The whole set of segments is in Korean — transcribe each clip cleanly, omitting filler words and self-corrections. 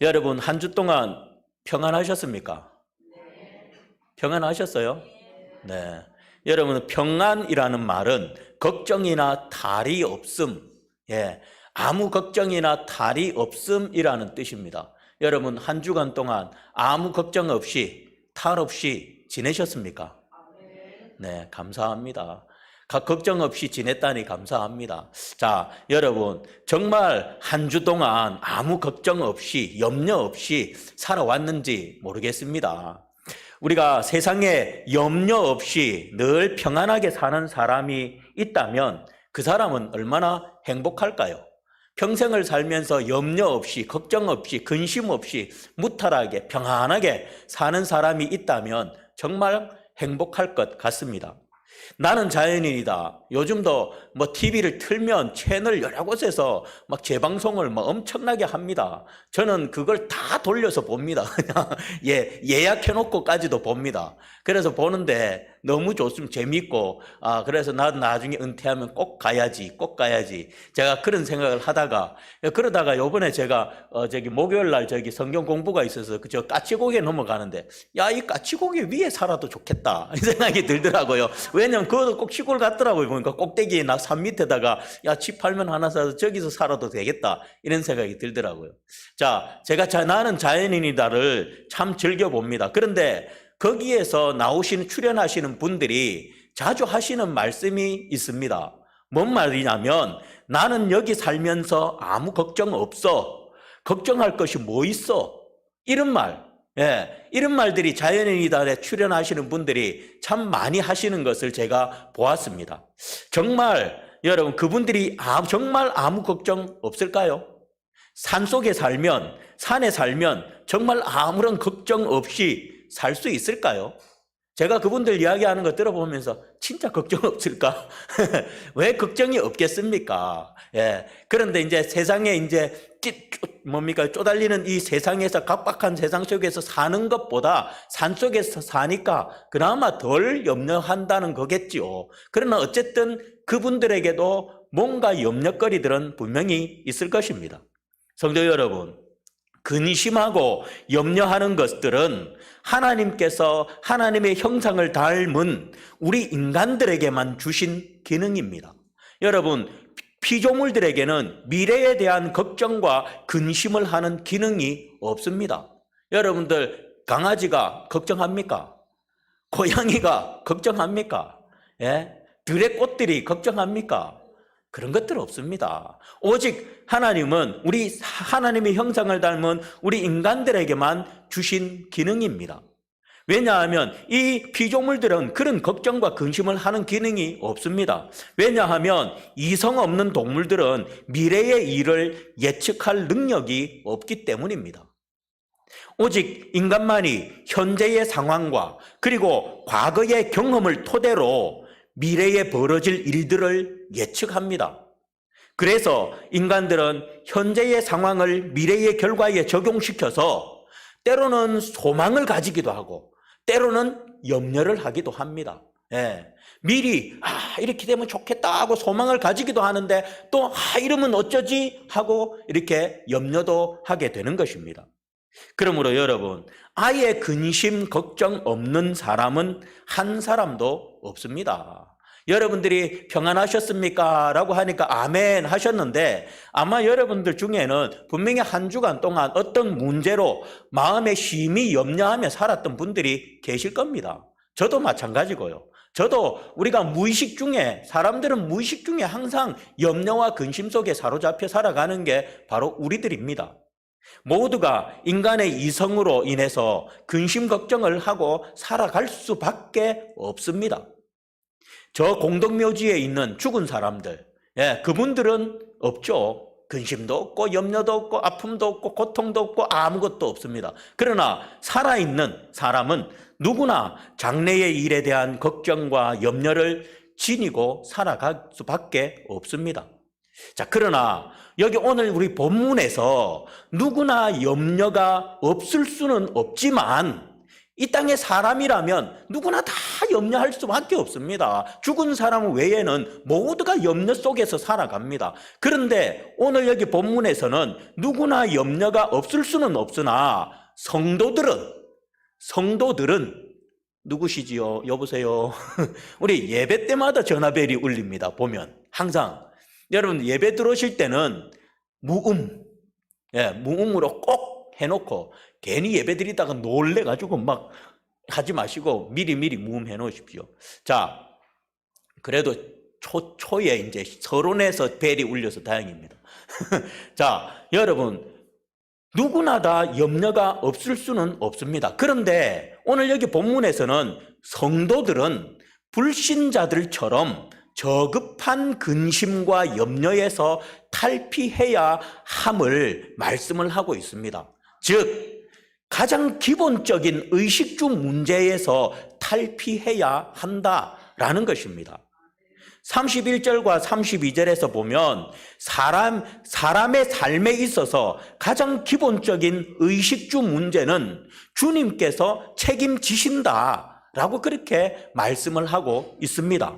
여러분, 한 주 동안 평안하셨습니까? 평안하셨어요? 네. 여러분, 평안이라는 말은 걱정이나 탈이 없음, 아무 걱정이나 탈이 없음이라는 뜻입니다. 여러분, 한 주간 동안 아무 걱정 없이, 탈 없이 지내셨습니까? 네, 감사합니다. 걱정 없이 지냈다니 감사합니다. 자, 여러분, 정말 한 주 동안 아무 걱정 없이, 염려 없이 살아왔는지 모르겠습니다. 우리가 세상에 염려 없이 늘 평안하게 사는 사람이 있다면 그 사람은 얼마나 행복할까요? 평생을 살면서 염려 없이, 걱정 없이, 근심 없이 무탈하게, 평안하게 사는 사람이 있다면 정말 행복할 것 같습니다. 나는 자연인이다. 요즘도 TV를 틀면 채널 여러 곳에서 재방송을 엄청나게 합니다. 저는 그걸 다 돌려서 봅니다. 그냥 예약해놓고까지도 봅니다. 그래서 보는데 너무 좋습니다. 재밌고, 그래서 나도 나중에 은퇴하면 꼭 가야지. 제가 그런 생각을 하다가, 그러다가 요번에 제가, 목요일 날 성경 공부가 있어서 저 까치고개 넘어가는데, 이 까치고개 위에 살아도 좋겠다. 이 생각이 들더라고요. 왜냐면 그것도 꼭 시골 같더라고요. 보니까 꼭대기에 산 밑에다가, 집 팔면 하나 사서 저기서 살아도 되겠다. 이런 생각이 들더라고요. 자, 나는 자연인이다를 참 즐겨봅니다. 그런데 거기에서 출연하시는 분들이 자주 하시는 말씀이 있습니다. 뭔 말이냐면, 나는 여기 살면서 아무 걱정 없어. 걱정할 것이 뭐 있어? 이런 말. 이런 말들이 자연인이다에 출연하시는 분들이 참 많이 하시는 것을 제가 보았습니다. 정말 여러분, 그분들이 정말 아무 걱정 없을까요? 산에 살면 정말 아무런 걱정 없이 살 수 있을까요? 제가 그분들 이야기하는 거 들어보면서 진짜 걱정 없을까? 왜 걱정이 없겠습니까? 그런데 이제 세상에 쪼달리는 이 세상에서, 각박한 세상 속에서 사는 것보다 산 속에서 사니까 그나마 덜 염려한다는 거겠지요. 그러나 어쨌든 그분들에게도 뭔가 염려거리들은 분명히 있을 것입니다. 성도 여러분, 근심하고 염려하는 것들은 하나님께서 하나님의 형상을 닮은 우리 인간들에게만 주신 기능입니다. 여러분, 피조물들에게는 미래에 대한 걱정과 근심을 하는 기능이 없습니다. 여러분들, 강아지가 걱정합니까? 고양이가 걱정합니까? 들의 꽃들이 걱정합니까? 그런 것들 없습니다. 오직 하나님은 하나님의 형상을 닮은 우리 인간들에게만 주신 기능입니다. 왜냐하면 이 피조물들은 그런 걱정과 근심을 하는 기능이 없습니다. 왜냐하면 이성 없는 동물들은 미래의 일을 예측할 능력이 없기 때문입니다. 오직 인간만이 현재의 상황과 그리고 과거의 경험을 토대로 미래에 벌어질 일들을 예측합니다. 그래서 인간들은 현재의 상황을 미래의 결과에 적용시켜서 때로는 소망을 가지기도 하고 때로는 염려를 하기도 합니다. 미리 이렇게 되면 좋겠다 하고 소망을 가지기도 하는데 또 이러면 어쩌지 하고 이렇게 염려도 하게 되는 것입니다. 그러므로 여러분, 아예 근심 걱정 없는 사람은 한 사람도 없습니다. 여러분들이 평안하셨습니까? 라고 하니까 아멘 하셨는데 아마 여러분들 중에는 분명히 한 주간 동안 어떤 문제로 마음에 심히 염려하며 살았던 분들이 계실 겁니다. 저도 마찬가지고요. 저도 사람들은 무의식 중에 항상 염려와 근심 속에 사로잡혀 살아가는 게 바로 우리들입니다. 모두가 인간의 이성으로 인해서 근심 걱정을 하고 살아갈 수밖에 없습니다. 저 공동묘지에 있는 죽은 사람들, 그분들은 없죠. 근심도 없고 염려도 없고 아픔도 없고 고통도 없고 아무것도 없습니다. 그러나 살아있는 사람은 누구나 장래의 일에 대한 걱정과 염려를 지니고 살아갈 수밖에 없습니다. 자, 그러나 여기 오늘 우리 본문에서 누구나 염려가 없을 수는 없지만 이 땅의 사람이라면 누구나 다 염려할 수밖에 없습니다. 죽은 사람 외에는 모두가 염려 속에서 살아갑니다. 그런데 오늘 여기 본문에서는 누구나 염려가 없을 수는 없으나 성도들은 누구시지요? 여보세요. 우리 예배 때마다 전화벨이 울립니다. 보면 항상 여러분 예배 들어오실 때는 무음으로 꼭 해놓고 괜히 예배 드리다가 놀래가지고 막 하지 마시고 미리 무음해 놓으십시오. 자, 그래도 초에 이제 서론에서 벨이 울려서 다행입니다. 자, 여러분 누구나 다 염려가 없을 수는 없습니다. 그런데 오늘 여기 본문에서는 성도들은 불신자들처럼 저급한 근심과 염려에서 탈피해야 함을 말씀을 하고 있습니다. 즉 가장 기본적인 의식주 문제에서 탈피해야 한다라는 것입니다. 31절과 32절에서 보면 사람의 삶에 있어서 가장 기본적인 의식주 문제는 주님께서 책임지신다라고 그렇게 말씀을 하고 있습니다.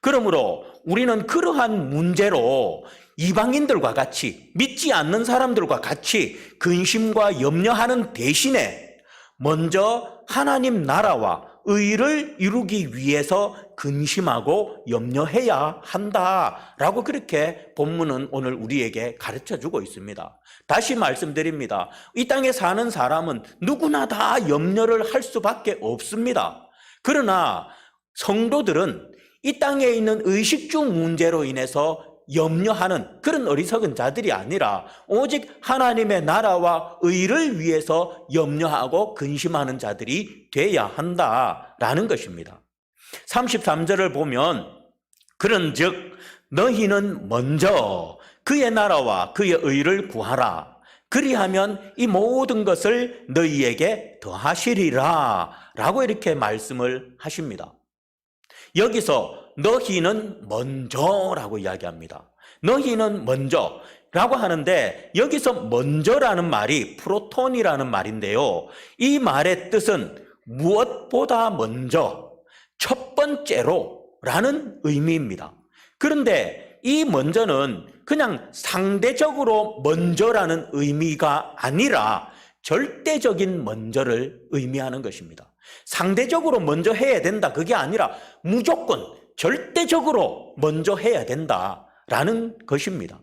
그러므로 우리는 그러한 문제로 이방인들과 같이 믿지 않는 사람들과 같이 근심과 염려하는 대신에 먼저 하나님 나라와 의를 이루기 위해서 근심하고 염려해야 한다라고 그렇게 본문은 오늘 우리에게 가르쳐주고 있습니다. 다시 말씀드립니다. 이 땅에 사는 사람은 누구나 다 염려를 할 수밖에 없습니다. 그러나 성도들은 이 땅에 있는 의식주 문제로 인해서 염려하는 그런 어리석은 자들이 아니라 오직 하나님의 나라와 의를 위해서 염려하고 근심하는 자들이 돼야 한다라는 것입니다. 33절을 보면 그런즉 너희는 먼저 그의 나라와 그의 의를 구하라. 그리하면 이 모든 것을 너희에게 더하시리라 라고 이렇게 말씀을 하십니다. 여기서 너희는 먼저라고 이야기합니다. 너희는 먼저라고 하는데 여기서 먼저라는 말이 프로톤이라는 말인데요. 이 말의 뜻은 무엇보다 먼저, 첫 번째로라는 의미입니다. 그런데 이 먼저는 그냥 상대적으로 먼저라는 의미가 아니라 절대적인 먼저를 의미하는 것입니다. 상대적으로 먼저 해야 된다 그게 아니라 무조건 절대적으로 먼저 해야 된다라는 것입니다.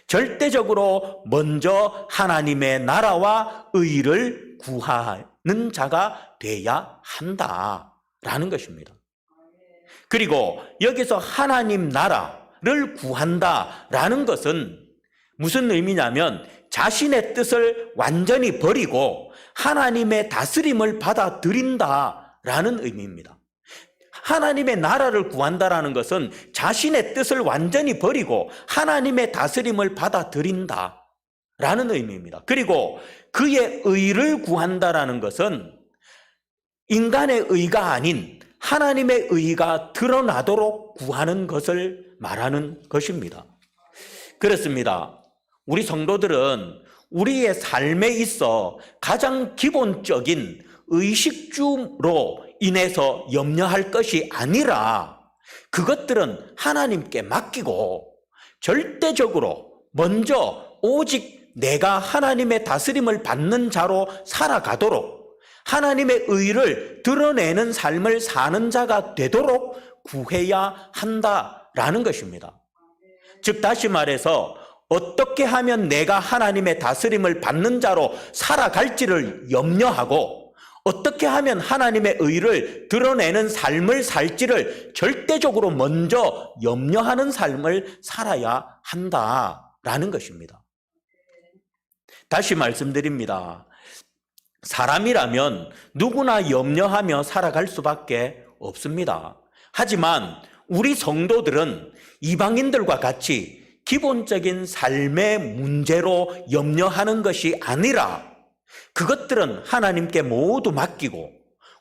절대적으로 먼저 하나님의 나라와 의를 구하는 자가 돼야 한다라는 것입니다. 그리고 여기서 하나님 나라를 구한다라는 것은 무슨 의미냐면 자신의 뜻을 완전히 버리고 하나님의 다스림을 받아들인다라는 의미입니다. 하나님의 나라를 구한다라는 것은 자신의 뜻을 완전히 버리고 하나님의 다스림을 받아들인다라는 의미입니다. 그리고 그의 의를 구한다라는 것은 인간의 의가 아닌 하나님의 의가 드러나도록 구하는 것을 말하는 것입니다. 그렇습니다. 우리 성도들은 우리의 삶에 있어 가장 기본적인 의식주로 인해서 염려할 것이 아니라 그것들은 하나님께 맡기고 절대적으로 먼저 오직 내가 하나님의 다스림을 받는 자로 살아가도록 하나님의 의를 드러내는 삶을 사는 자가 되도록 구해야 한다라는 것입니다. 즉 다시 말해서 어떻게 하면 내가 하나님의 다스림을 받는 자로 살아갈지를 염려하고 어떻게 하면 하나님의 의를 드러내는 삶을 살지를 절대적으로 먼저 염려하는 삶을 살아야 한다라는 것입니다. 다시 말씀드립니다. 사람이라면 누구나 염려하며 살아갈 수밖에 없습니다. 하지만 우리 성도들은 이방인들과 같이 기본적인 삶의 문제로 염려하는 것이 아니라 그것들은 하나님께 모두 맡기고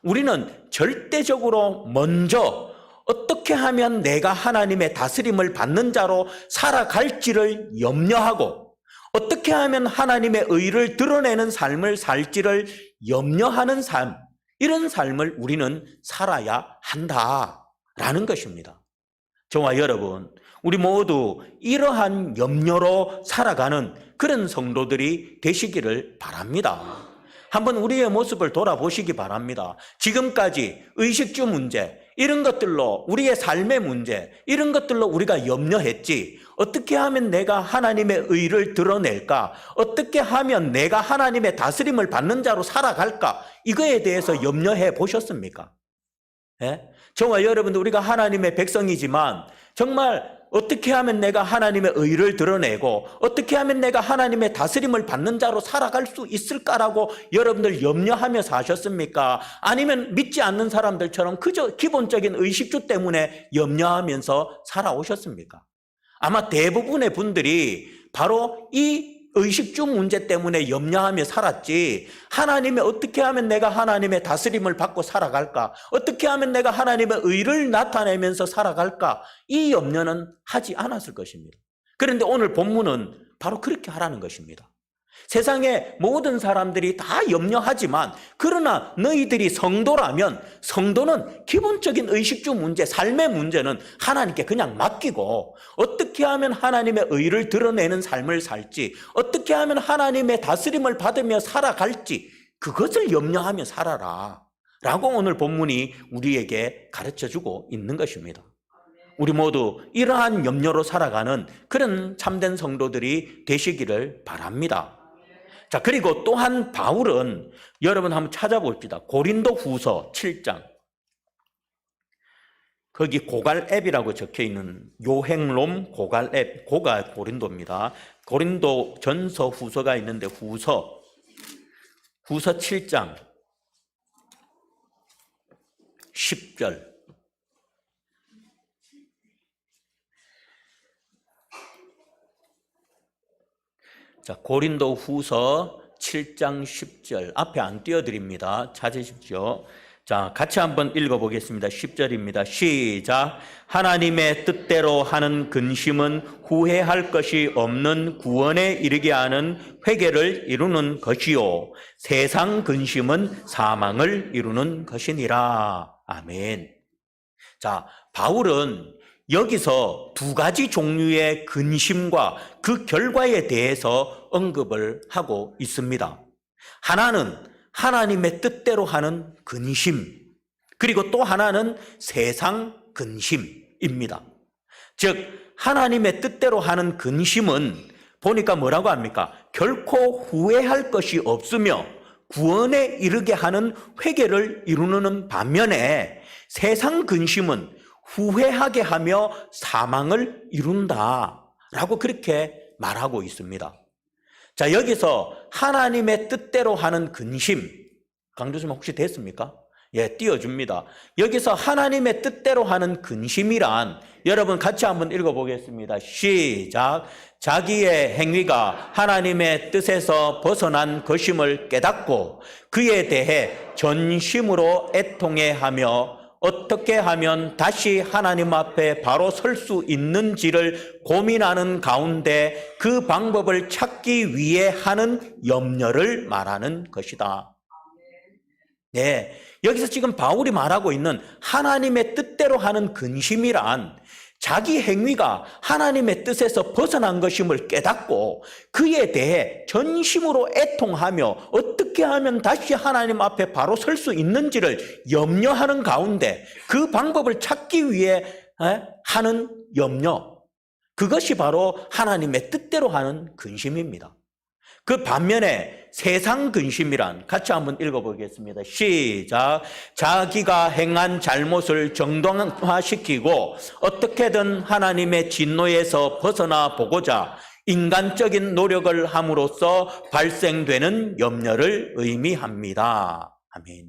우리는 절대적으로 먼저 어떻게 하면 내가 하나님의 다스림을 받는 자로 살아갈지를 염려하고 어떻게 하면 하나님의 의를 드러내는 삶을 살지를 염려하는 삶, 이런 삶을 우리는 살아야 한다라는 것입니다. 저와 여러분, 우리 모두 이러한 염려로 살아가는 그런 성도들이 되시기를 바랍니다. 한번 우리의 모습을 돌아보시기 바랍니다. 지금까지 의식주 문제, 이런 것들로 우리의 삶의 문제, 이런 것들로 우리가 염려했지. 어떻게 하면 내가 하나님의 의를 드러낼까? 어떻게 하면 내가 하나님의 다스림을 받는 자로 살아갈까? 이거에 대해서 염려해 보셨습니까? 예? 저와 여러분들, 우리가 하나님의 백성이지만 정말 어떻게 하면 내가 하나님의 의를 드러내고 어떻게 하면 내가 하나님의 다스림을 받는 자로 살아갈 수 있을까라고 여러분들 염려하며 사셨습니까? 아니면 믿지 않는 사람들처럼 그저 기본적인 의식주 때문에 염려하면서 살아오셨습니까? 아마 대부분의 분들이 바로 이 의식주 문제 때문에 염려하며 살았지, 하나님의 어떻게 하면 내가 하나님의 다스림을 받고 살아갈까? 어떻게 하면 내가 하나님의 의를 나타내면서 살아갈까? 이 염려는 하지 않았을 것입니다. 그런데 오늘 본문은 바로 그렇게 하라는 것입니다. 세상의 모든 사람들이 다 염려하지만, 그러나 너희들이 성도라면 성도는 기본적인 의식주 문제, 삶의 문제는 하나님께 그냥 맡기고 어떻게 하면 하나님의 의를 드러내는 삶을 살지, 어떻게 하면 하나님의 다스림을 받으며 살아갈지, 그것을 염려하며 살아라 라고 오늘 본문이 우리에게 가르쳐주고 있는 것입니다. 우리 모두 이러한 염려로 살아가는 그런 참된 성도들이 되시기를 바랍니다. 자, 그리고 또한 바울은, 여러분 한번 찾아봅시다. 고린도 후서 7장. 거기 고갈앱이라고 적혀 있는 요행롬 고갈앱, 고가 고린도입니다. 고린도 전서 후서가 있는데 후서 7장 10절. 자, 고린도 후서 7장 10절. 앞에 안 띄워드립니다. 찾으십시오. 자, 같이 한번 읽어보겠습니다. 10절입니다. 시작. 하나님의 뜻대로 하는 근심은 후회할 것이 없는 구원에 이르게 하는 회개를 이루는 것이요, 세상 근심은 사망을 이루는 것이니라. 아멘. 자, 바울은 여기서 두 가지 종류의 근심과 그 결과에 대해서 언급을 하고 있습니다. 하나는 하나님의 뜻대로 하는 근심, 그리고 또 하나는 세상 근심입니다. 즉, 하나님의 뜻대로 하는 근심은 보니까 뭐라고 합니까? 결코 후회할 것이 없으며 구원에 이르게 하는 회개를 이루는 반면에, 세상 근심은 후회하게 하며 사망을 이룬다라고 그렇게 말하고 있습니다. 자, 여기서 하나님의 뜻대로 하는 근심, 강조님 혹시 됐습니까? 예, 띄워줍니다. 여기서 하나님의 뜻대로 하는 근심이란, 여러분 같이 한번 읽어보겠습니다. 시작. 자기의 행위가 하나님의 뜻에서 벗어난 것임을 깨닫고 그에 대해 전심으로 애통해하며 어떻게 하면 다시 하나님 앞에 바로 설 수 있는지를 고민하는 가운데 그 방법을 찾기 위해 하는 염려를 말하는 것이다. 네, 여기서 지금 바울이 말하고 있는 하나님의 뜻대로 하는 근심이란, 자기 행위가 하나님의 뜻에서 벗어난 것임을 깨닫고 그에 대해 전심으로 애통하며 어떻게 하면 다시 하나님 앞에 바로 설 수 있는지를 염려하는 가운데 그 방법을 찾기 위해 하는 염려, 그것이 바로 하나님의 뜻대로 하는 근심입니다. 그 반면에 세상 근심이란, 같이 한번 읽어보겠습니다. 시작. 자기가 행한 잘못을 정당화시키고 어떻게든 하나님의 진노에서 벗어나 보고자 인간적인 노력을 함으로써 발생되는 염려를 의미합니다. 아멘.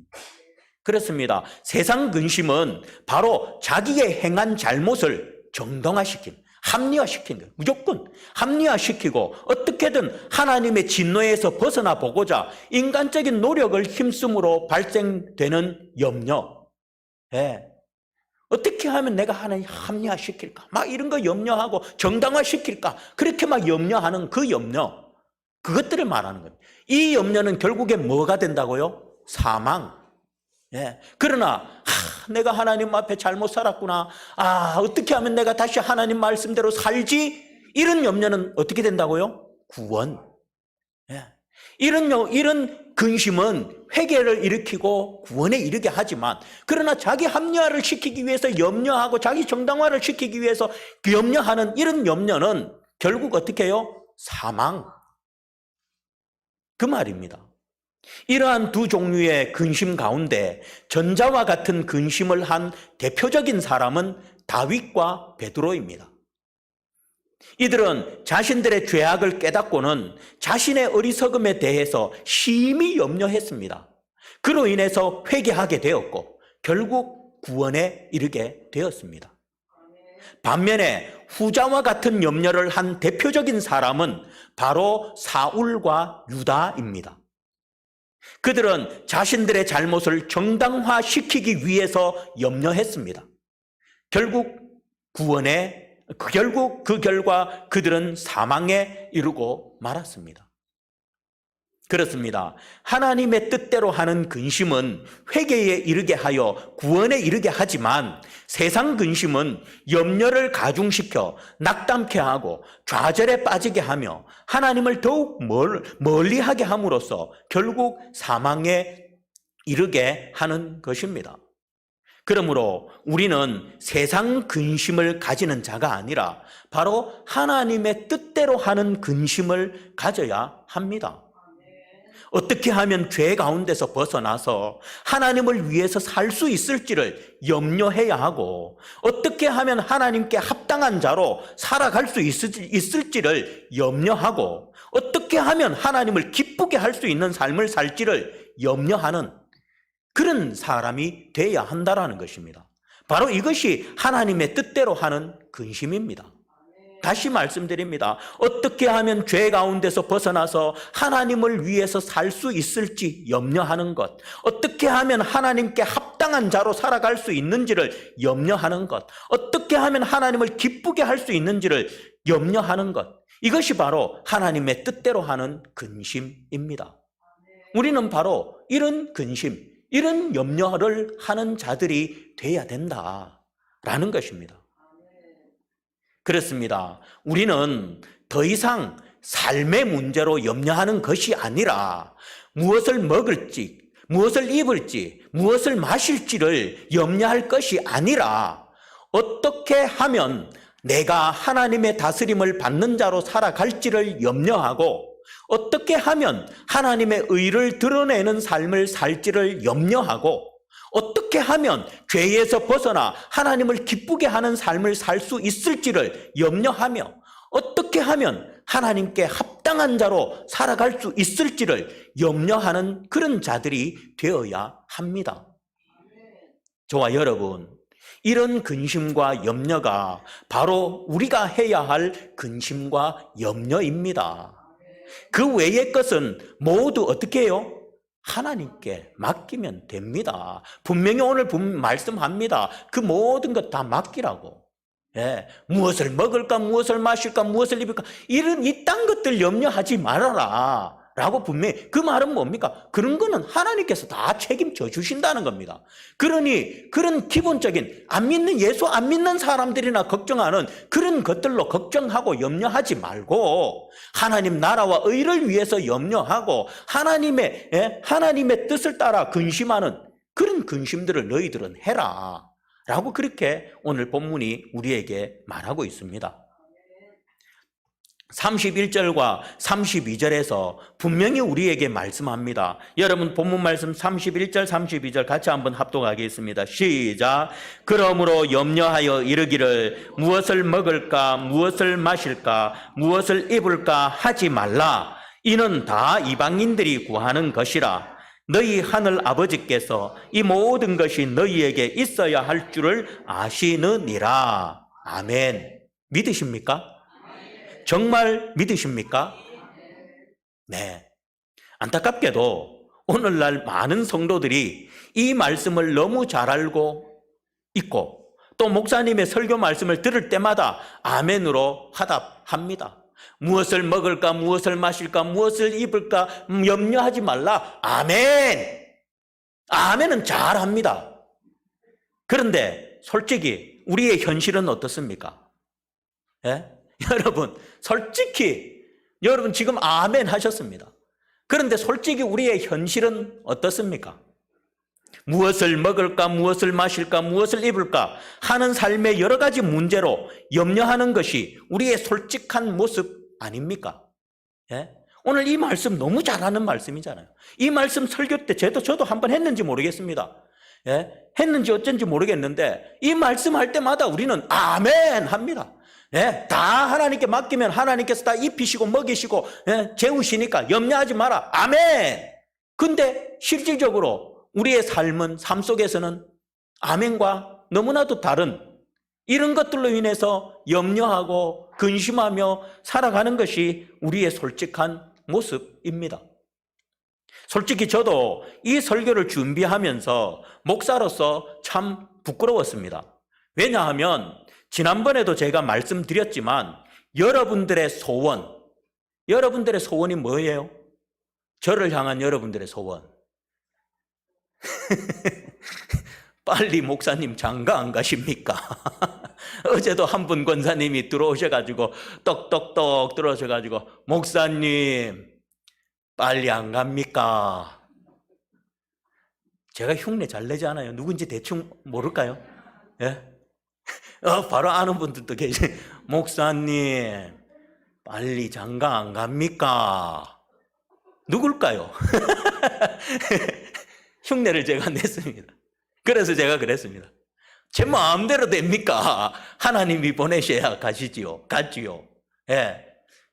그렇습니다. 세상 근심은 바로 자기의 행한 잘못을 정당화시킨, 합리화시킨 거예요. 무조건 합리화시키고 어떻게든 하나님의 진노에서 벗어나 보고자 인간적인 노력을 힘쓰므로 발생되는 염려. 예. 어떻게 하면 내가 하나님 합리화시킬까? 막 이런 거 염려하고 정당화시킬까? 그렇게 막 염려하는 그 염려, 그것들을 말하는 거예요. 이 염려는 결국에 뭐가 된다고요? 사망. 예. 그러나 내가 하나님 앞에 잘못 살았구나. 어떻게 하면 내가 다시 하나님 말씀대로 살지? 이런 염려는 어떻게 된다고요? 구원. 예. 이런 근심은 회개를 일으키고 구원에 이르게 하지만, 그러나 자기 합리화를 시키기 위해서 염려하고 자기 정당화를 시키기 위해서 염려하는 이런 염려는 결국 어떻게 해요? 사망. 그 말입니다. 이러한 두 종류의 근심 가운데 전자와 같은 근심을 한 대표적인 사람은 다윗과 베드로입니다. 이들은 자신들의 죄악을 깨닫고는 자신의 어리석음에 대해서 심히 염려했습니다. 그로 인해서 회개하게 되었고 결국 구원에 이르게 되었습니다. 반면에 후자와 같은 염려를 한 대표적인 사람은 바로 사울과 유다입니다. 그들은 자신들의 잘못을 정당화시키기 위해서 염려했습니다. 결국 그 결과 그들은 사망에 이르고 말았습니다. 그렇습니다. 하나님의 뜻대로 하는 근심은 회개에 이르게 하여 구원에 이르게 하지만, 세상 근심은 염려를 가중시켜 낙담케 하고 좌절에 빠지게 하며 하나님을 더욱 멀리하게 함으로써 결국 사망에 이르게 하는 것입니다. 그러므로 우리는 세상 근심을 가지는 자가 아니라 바로 하나님의 뜻대로 하는 근심을 가져야 합니다. 어떻게 하면 죄 가운데서 벗어나서 하나님을 위해서 살 수 있을지를 염려해야 하고, 어떻게 하면 하나님께 합당한 자로 살아갈 수 있을지를 염려하고, 어떻게 하면 하나님을 기쁘게 할 수 있는 삶을 살지를 염려하는 그런 사람이 돼야 한다는 것입니다. 바로 이것이 하나님의 뜻대로 하는 근심입니다. 다시 말씀드립니다. 어떻게 하면 죄 가운데서 벗어나서 하나님을 위해서 살 수 있을지 염려하는 것, 어떻게 하면 하나님께 합당한 자로 살아갈 수 있는지를 염려하는 것, 어떻게 하면 하나님을 기쁘게 할 수 있는지를 염려하는 것, 이것이 바로 하나님의 뜻대로 하는 근심입니다. 우리는 바로 이런 근심, 이런 염려를 하는 자들이 돼야 된다라는 것입니다. 그렇습니다. 우리는 더 이상 삶의 문제로 염려하는 것이 아니라 무엇을 먹을지, 무엇을 입을지, 무엇을 마실지를 염려할 것이 아니라 어떻게 하면 내가 하나님의 다스림을 받는 자로 살아갈지를 염려하고, 어떻게 하면 하나님의 의를 드러내는 삶을 살지를 염려하고, 어떻게 하면 죄에서 벗어나 하나님을 기쁘게 하는 삶을 살 수 있을지를 염려하며, 어떻게 하면 하나님께 합당한 자로 살아갈 수 있을지를 염려하는 그런 자들이 되어야 합니다. 저와 여러분, 이런 근심과 염려가 바로 우리가 해야 할 근심과 염려입니다. 그 외의 것은 모두 어떻게 해요? 하나님께 맡기면 됩니다. 분명히 오늘 말씀합니다. 그 모든 것 다 맡기라고. 예, 무엇을 먹을까, 무엇을 마실까, 무엇을 입을까, 이딴 것들 염려하지 말아라 라고 분명히. 그 말은 뭡니까? 그런 거는 하나님께서 다 책임져 주신다는 겁니다. 그러니 그런 기본적인 예수 안 믿는 사람들이나 걱정하는 그런 것들로 걱정하고 염려하지 말고, 하나님 나라와 의를 위해서 염려하고 하나님의 뜻을 따라 근심하는 그런 근심들을 너희들은 해라 라고, 그렇게 오늘 본문이 우리에게 말하고 있습니다. 31절과 32절에서 분명히 우리에게 말씀합니다. 여러분 본문 말씀 31절 32절 같이 한번 합독하겠습니다. 시작. 그러므로 염려하여 이르기를 무엇을 먹을까, 무엇을 마실까, 무엇을 입을까 하지 말라. 이는 다 이방인들이 구하는 것이라. 너희 하늘 아버지께서 이 모든 것이 너희에게 있어야 할 줄을 아시느니라. 아멘. 믿으십니까? 정말 믿으십니까? 네. 안타깝게도 오늘날 많은 성도들이 이 말씀을 너무 잘 알고 있고, 또 목사님의 설교 말씀을 들을 때마다 아멘으로 화답합니다. 무엇을 먹을까, 무엇을 마실까, 무엇을 입을까 염려하지 말라. 아멘. 아멘은 잘합니다. 그런데 솔직히 우리의 현실은 어떻습니까? 예? 여러분, 솔직히 여러분 지금 아멘 하셨습니다. 그런데 솔직히 우리의 현실은 어떻습니까? 무엇을 먹을까, 무엇을 마실까, 무엇을 입을까 하는 삶의 여러 가지 문제로 염려하는 것이 우리의 솔직한 모습 아닙니까? 예? 오늘 이 말씀 너무 잘하는 말씀이잖아요. 이 말씀 설교 때 저도 한번 했는지 모르겠습니다. 예? 했는지 어쩐지 모르겠는데 이 말씀할 때마다 우리는 아멘 합니다. 예? 다 하나님께 맡기면 하나님께서 다 입히시고 먹이시고 예? 재우시니까 염려하지 마라. 아멘. 근데 실질적으로 우리의 삶 속에서는 아멘과 너무나도 다른 이런 것들로 인해서 염려하고 근심하며 살아가는 것이 우리의 솔직한 모습입니다. 솔직히 저도 이 설교를 준비하면서 목사로서 참 부끄러웠습니다. 왜냐하면 지난번에도 제가 말씀드렸지만 여러분들의 소원이 뭐예요? 저를 향한 여러분들의 소원. 빨리 목사님 장가 안 가십니까? 어제도 한 분 권사님이 들어오셔가지고 떡떡떡 들어오셔가지고 목사님 빨리 안 갑니까? 제가 흉내 잘 내지 않아요? 누군지 대충 모를까요? 예? 바로 아는 분들도 계시. 목사님 빨리 장가 안 갑니까? 누굴까요? 흉내를 제가 냈습니다. 그래서 제가 그랬습니다. 제 마음대로 됩니까? 하나님이 보내셔야 가지요. 예.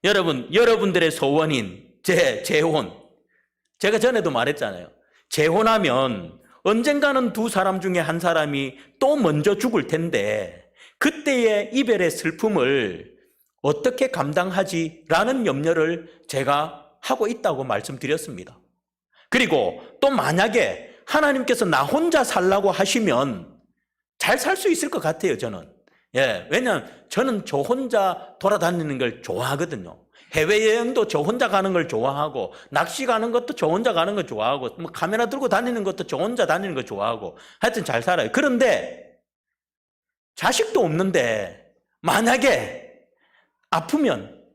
여러분들의 소원인 제 재혼. 제가 전에도 말했잖아요. 재혼하면 언젠가는 두 사람 중에 한 사람이 또 먼저 죽을 텐데 그때의 이별의 슬픔을 어떻게 감당하지라는 염려를 제가 하고 있다고 말씀드렸습니다. 그리고 또 만약에 하나님께서 나 혼자 살라고 하시면 잘 살 수 있을 것 같아요, 저는. 예, 왜냐하면 저는 저 혼자 돌아다니는 걸 좋아하거든요. 해외여행도 저 혼자 가는 걸 좋아하고, 낚시 가는 것도 저 혼자 가는 걸 좋아하고, 뭐 카메라 들고 다니는 것도 저 혼자 다니는 걸 좋아하고, 하여튼 잘 살아요. 그런데 자식도 없는데 만약에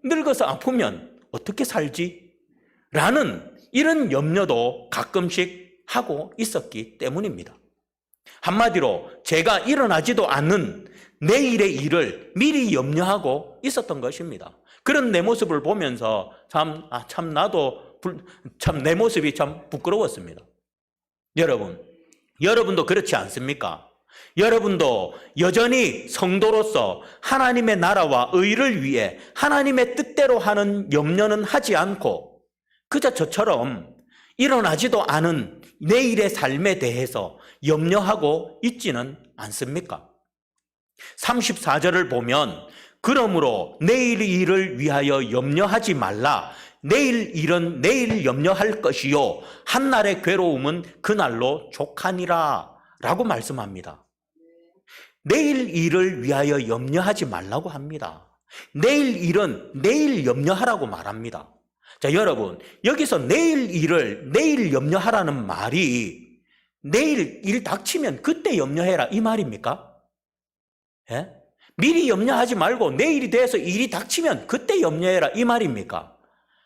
늙어서 아프면 어떻게 살지? 라는 이런 염려도 가끔씩 하고 있었기 때문입니다. 한마디로 제가 일어나지도 않는 내일의 일을 미리 염려하고 있었던 것입니다. 그런 내 모습을 보면서 내 모습이 참 부끄러웠습니다. 여러분도 그렇지 않습니까? 여러분도 여전히 성도로서 하나님의 나라와 의를 위해 하나님의 뜻대로 하는 염려는 하지 않고 그저 저처럼 일어나지도 않은 내일의 삶에 대해서 염려하고 있지는 않습니까? 34절을 보면 그러므로 내일 일을 위하여 염려하지 말라. 내일 일은 내일 염려할 것이요 한날의 괴로움은 그날로 족하니라 라고 말씀합니다. 내일 일을 위하여 염려하지 말라고 합니다. 내일 일은 내일 염려하라고 말합니다. 자, 여러분, 여기서 내일 일을 내일 염려하라는 말이 내일 일 닥치면 그때 염려해라 이 말입니까? 예? 미리 염려하지 말고 내일이 돼서 일이 닥치면 그때 염려해라 이 말입니까?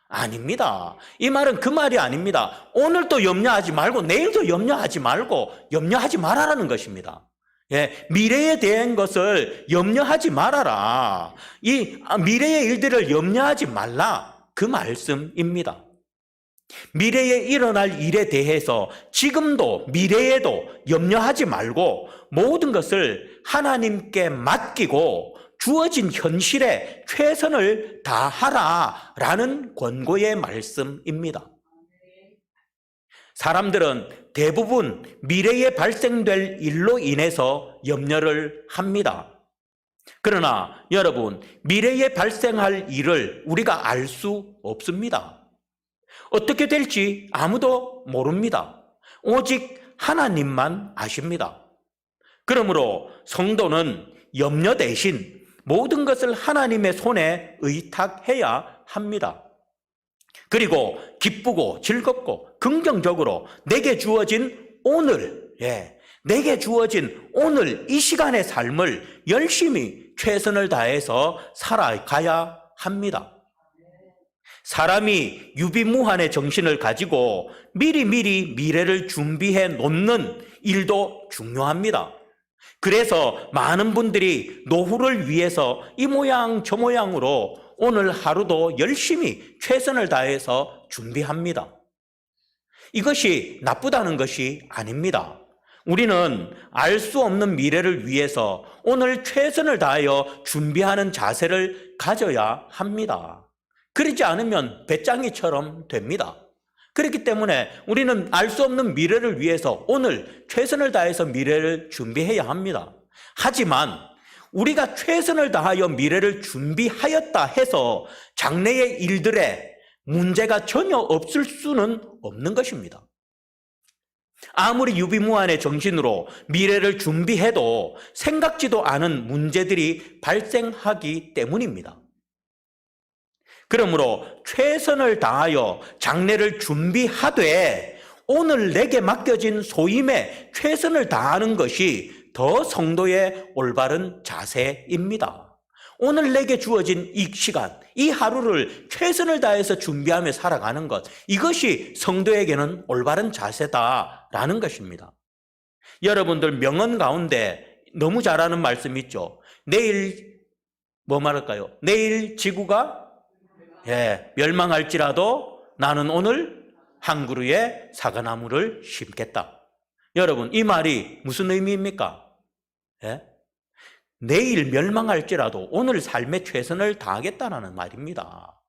아닙니다. 이 말은 그 말이 아닙니다. 오늘도 염려하지 말고 내일도 염려하지 말고 염려하지 말아라는 것입니다. 예, 미래에 대한 것을 염려하지 말아라. 이 미래의 일들을 염려하지 말라. 그 말씀입니다. 미래에 일어날 일에 대해서 지금도 미래에도 염려하지 말고 모든 것을 하나님께 맡기고 주어진 현실에 최선을 다하라라는 권고의 말씀입니다. 사람들은 대부분 미래에 발생될 일로 인해서 염려를 합니다. 그러나 여러분, 미래에 발생할 일을 우리가 알 수 없습니다. 어떻게 될지 아무도 모릅니다. 오직 하나님만 아십니다. 그러므로 성도는 염려 대신 모든 것을 하나님의 손에 의탁해야 합니다. 그리고 기쁘고 즐겁고 긍정적으로 내게 주어진 오늘, 내게 주어진 오늘 이 시간의 삶을 열심히 최선을 다해서 살아가야 합니다. 사람이 유비무환의 정신을 가지고 미리미리 미래를 준비해 놓는 일도 중요합니다. 그래서 많은 분들이 노후를 위해서 이 모양 저 모양으로 오늘 하루도 열심히 최선을 다해서 준비합니다. 이것이 나쁘다는 것이 아닙니다. 우리는 알 수 없는 미래를 위해서 오늘 최선을 다하여 준비하는 자세를 가져야 합니다. 그러지 않으면 배짱이처럼 됩니다. 그렇기 때문에 우리는 알 수 없는 미래를 위해서 오늘 최선을 다해서 미래를 준비해야 합니다. 하지만 우리가 최선을 다하여 미래를 준비하였다 해서 장래의 일들에 문제가 전혀 없을 수는 없는 것입니다. 아무리 유비무환의 정신으로 미래를 준비해도 생각지도 않은 문제들이 발생하기 때문입니다. 그러므로 최선을 다하여 장래를 준비하되 오늘 내게 맡겨진 소임에 최선을 다하는 것이 더 성도의 올바른 자세입니다. 오늘 내게 주어진 이 시간, 이 하루를 최선을 다해서 준비하며 살아가는 것, 이것이 성도에게는 올바른 자세다라는 것입니다. 여러분들 명언 가운데 너무 잘 아는 말씀 있죠. 내일 뭐 말할까요? 내일 지구가 멸망할지라도 나는 오늘 한 그루의 사과나무를 심겠다. 여러분, 이 말이 무슨 의미입니까? 내일 멸망할지라도 오늘 삶에 최선을 다하겠다는 말입니다.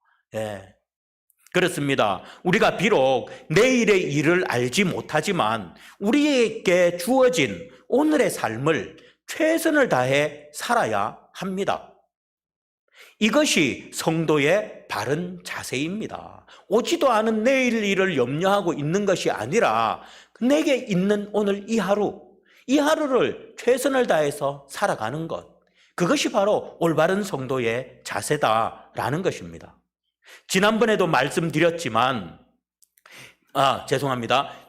그렇습니다. 우리가 비록 내일의 일을 알지 못하지만 우리에게 주어진 오늘의 삶을 최선을 다해 살아야 합니다. 이것이 성도의 바른 자세입니다. 오지도 않은 내일 일을 염려하고 있는 것이 아니라 내게 있는 오늘 이 하루를 최선을 다해서 살아가는 것, 그것이 바로 올바른 성도의 자세다라는 것입니다. 지난번에도 말씀드렸지만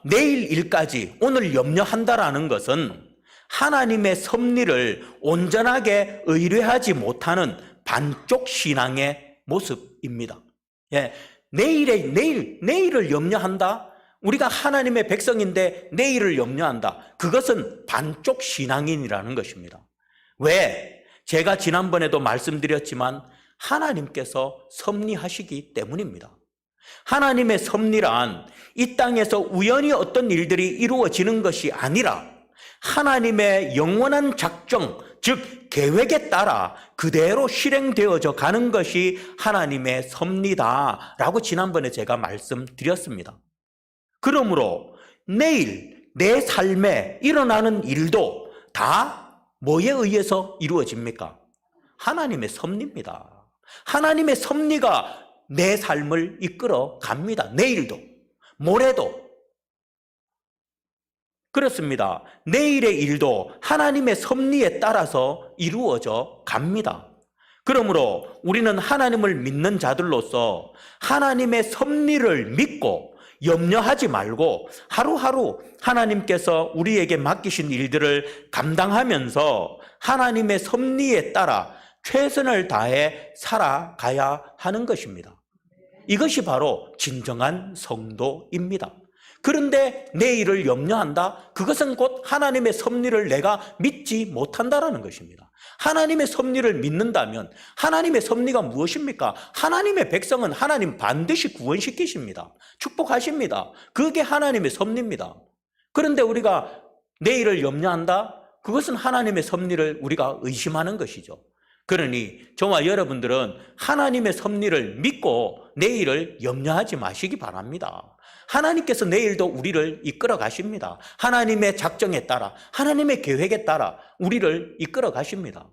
내일 일까지 오늘 염려한다라는 것은 하나님의 섭리를 온전하게 의뢰하지 못하는 반쪽 신앙의 모습입니다. 내일을 염려한다? 우리가 하나님의 백성인데 내일을 염려한다. 그것은 반쪽 신앙인이라는 것입니다. 왜? 제가 지난번에도 말씀드렸지만 하나님께서 섭리하시기 때문입니다. 하나님의 섭리란 이 땅에서 우연히 어떤 일들이 이루어지는 것이 아니라 하나님의 영원한 작정, 즉 계획에 따라 그대로 실행되어져 가는 것이 하나님의 섭리다라고 지난번에 제가 말씀드렸습니다. 그러므로 내일 내 삶에 일어나는 일도 다 뭐에 의해서 이루어집니까? 하나님의 섭리입니다. 하나님의 섭리가 내 삶을 이끌어 갑니다. 내일도, 모레도. 그렇습니다. 내일의 일도 하나님의 섭리에 따라서 이루어져 갑니다. 그러므로 우리는 하나님을 믿는 자들로서 하나님의 섭리를 믿고 염려하지 말고 하루하루 하나님께서 우리에게 맡기신 일들을 감당하면서 하나님의 섭리에 따라 최선을 다해 살아가야 하는 것입니다. 이것이 바로 진정한 성도입니다. 그런데 내일을 염려한다? 그것은 곧 하나님의 섭리를 내가 믿지 못한다라는 것입니다. 하나님의 섭리를 믿는다면 하나님의 섭리가 무엇입니까? 하나님의 백성은 하나님 반드시 구원시키십니다. 축복하십니다. 그게 하나님의 섭리입니다. 그런데 우리가 내일을 염려한다? 그것은 하나님의 섭리를 우리가 의심하는 것이죠. 그러니 저와 여러분들은 하나님의 섭리를 믿고 내일을 염려하지 마시기 바랍니다. 하나님께서 내일도 우리를 이끌어 가십니다. 하나님의 작정에 따라, 하나님의 계획에 따라 우리를 이끌어 가십니다.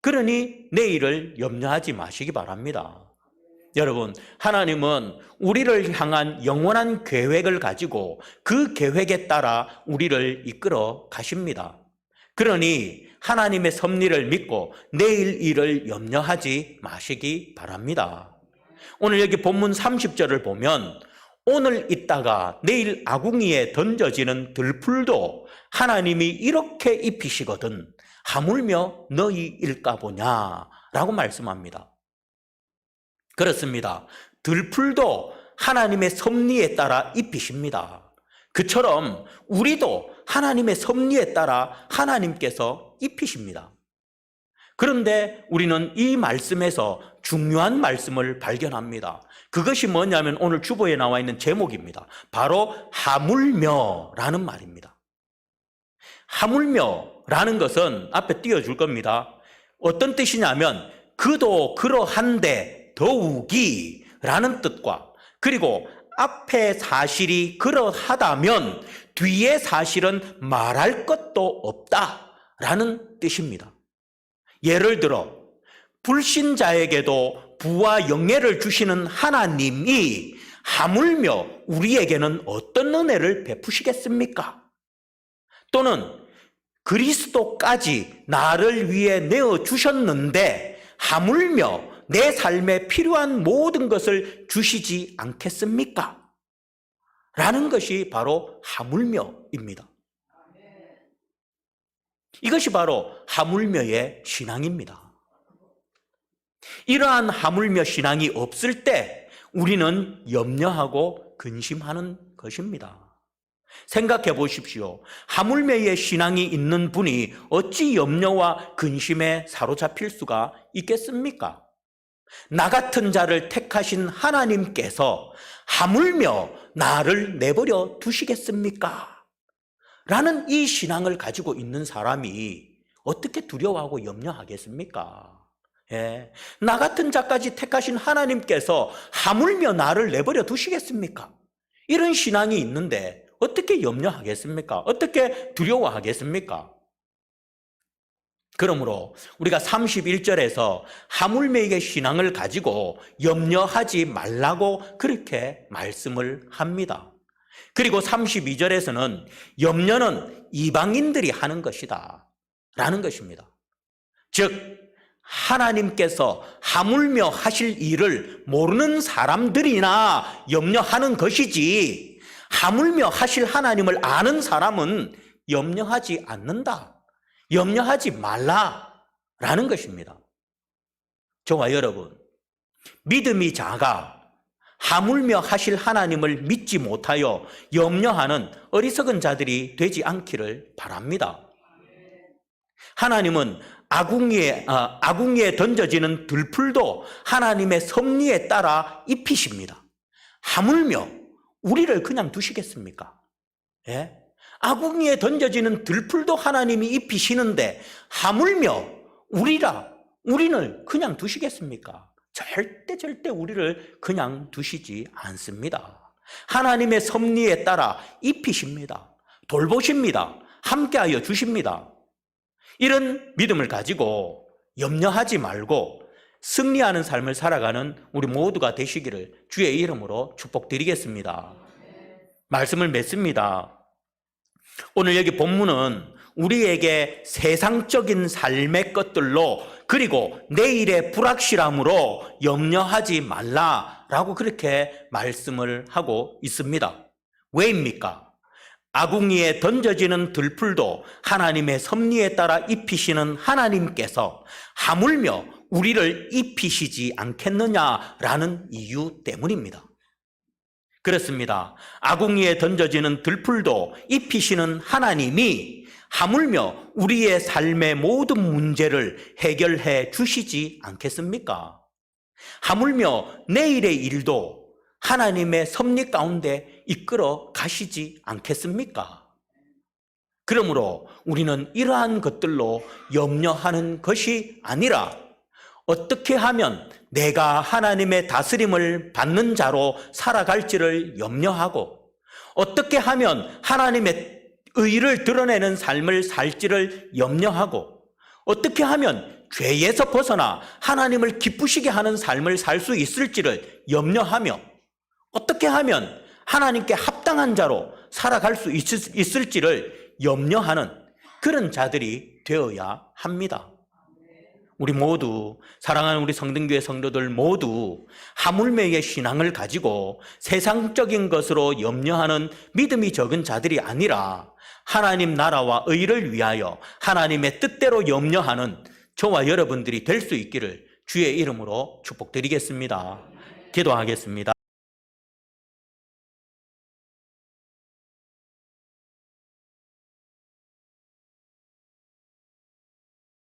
그러니 내일을 염려하지 마시기 바랍니다. 여러분, 하나님은 우리를 향한 영원한 계획을 가지고 그 계획에 따라 우리를 이끌어 가십니다. 그러니 하나님의 섭리를 믿고 내일 일을 염려하지 마시기 바랍니다. 오늘 여기 본문 30절을 보면 오늘 있다가 내일 아궁이에 던져지는 들풀도 하나님이 이렇게 입히시거든 하물며 너희일까 보냐라고 말씀합니다. 그렇습니다. 들풀도 하나님의 섭리에 따라 입히십니다. 그처럼 우리도 하나님의 섭리에 따라 하나님께서 입히십니다. 그런데 우리는 이 말씀에서 중요한 말씀을 발견합니다. 그것이 뭐냐면 오늘 주보에 나와 있는 제목입니다. 바로 하물며라는 말입니다. 하물며라는 것은 앞에 띄워줄 겁니다. 어떤 뜻이냐면 그도 그러한데 더욱이 라는 뜻과 그리고 앞에 사실이 그러하다면 뒤에 사실은 말할 것도 없다라는 뜻입니다. 예를 들어 불신자에게도 부와 영예를 주시는 하나님이 하물며 우리에게는 어떤 은혜를 베푸시겠습니까? 또는 그리스도까지 나를 위해 내어주셨는데 하물며 내 삶에 필요한 모든 것을 주시지 않겠습니까? 라는 것이 바로 하물며입니다. 이것이 바로 하물며의 신앙입니다. 이러한 하물며 신앙이 없을 때 우리는 염려하고 근심하는 것입니다. 생각해 보십시오. 하물며의 신앙이 있는 분이 어찌 염려와 근심에 사로잡힐 수가 있겠습니까? 나 같은 자를 택하신 하나님께서 하물며 나를 내버려 두시겠습니까? 라는 이 신앙을 가지고 있는 사람이 어떻게 두려워하고 염려하겠습니까? 예. 나 같은 자까지 택하신 하나님께서 하물며 나를 내버려 두시겠습니까? 이런 신앙이 있는데 어떻게 염려하겠습니까? 어떻게 두려워하겠습니까? 그러므로 우리가 31절에서 하물며의 신앙을 가지고 염려하지 말라고 그렇게 말씀을 합니다. 그리고 32절에서는 염려는 이방인들이 하는 것이다 라는 것입니다. 즉 하나님께서 하물며 하실 일을 모르는 사람들이나 염려하는 것이지 하물며 하실 하나님을 아는 사람은 염려하지 않는다. 염려하지 말라라는 것입니다. 저와 여러분, 믿음이 작아 하물며 하실 하나님을 믿지 못하여 염려하는 어리석은 자들이 되지 않기를 바랍니다. 하나님은 아궁이에 던져지는 들풀도 하나님의 섭리에 따라 입히십니다. 하물며 우리를 그냥 두시겠습니까? 예? 아궁이에 던져지는 들풀도 하나님이 입히시는데 하물며 우리를 그냥 두시겠습니까? 절대 우리를 그냥 두시지 않습니다. 하나님의 섭리에 따라 입히십니다. 돌보십니다. 함께하여 주십니다. 이런 믿음을 가지고 염려하지 말고 승리하는 삶을 살아가는 우리 모두가 되시기를 주의 이름으로 축복드리겠습니다. 말씀을 맺습니다. 오늘 여기 본문은 우리에게 세상적인 삶의 것들로 그리고 내일의 불확실함으로 염려하지 말라라고 그렇게 말씀을 하고 있습니다. 왜입니까? 아궁이에 던져지는 들풀도 하나님의 섭리에 따라 입히시는 하나님께서 하물며 우리를 입히시지 않겠느냐라는 이유 때문입니다. 그렇습니다. 아궁이에 던져지는 들풀도 입히시는 하나님이 하물며 우리의 삶의 모든 문제를 해결해 주시지 않겠습니까? 하물며 내일의 일도 하나님의 섭리 가운데 이끌어 가시지 않겠습니까? 그러므로 우리는 이러한 것들로 염려하는 것이 아니라 어떻게 하면 내가 하나님의 다스림을 받는 자로 살아갈지를 염려하고 어떻게 하면 하나님의 의를 드러내는 삶을 살지를 염려하고 어떻게 하면 죄에서 벗어나 하나님을 기쁘시게 하는 삶을 살 수 있을지를 염려하며 어떻게 하면 하나님께 합당한 자로 살아갈 수 있을지를 염려하는 그런 자들이 되어야 합니다. 우리 모두, 사랑하는 우리 성등교회 성도들 모두 하물매의 신앙을 가지고 세상적인 것으로 염려하는 믿음이 적은 자들이 아니라 하나님 나라와 의를 위하여 하나님의 뜻대로 염려하는 저와 여러분들이 될 수 있기를 주의 이름으로 축복드리겠습니다. 기도하겠습니다.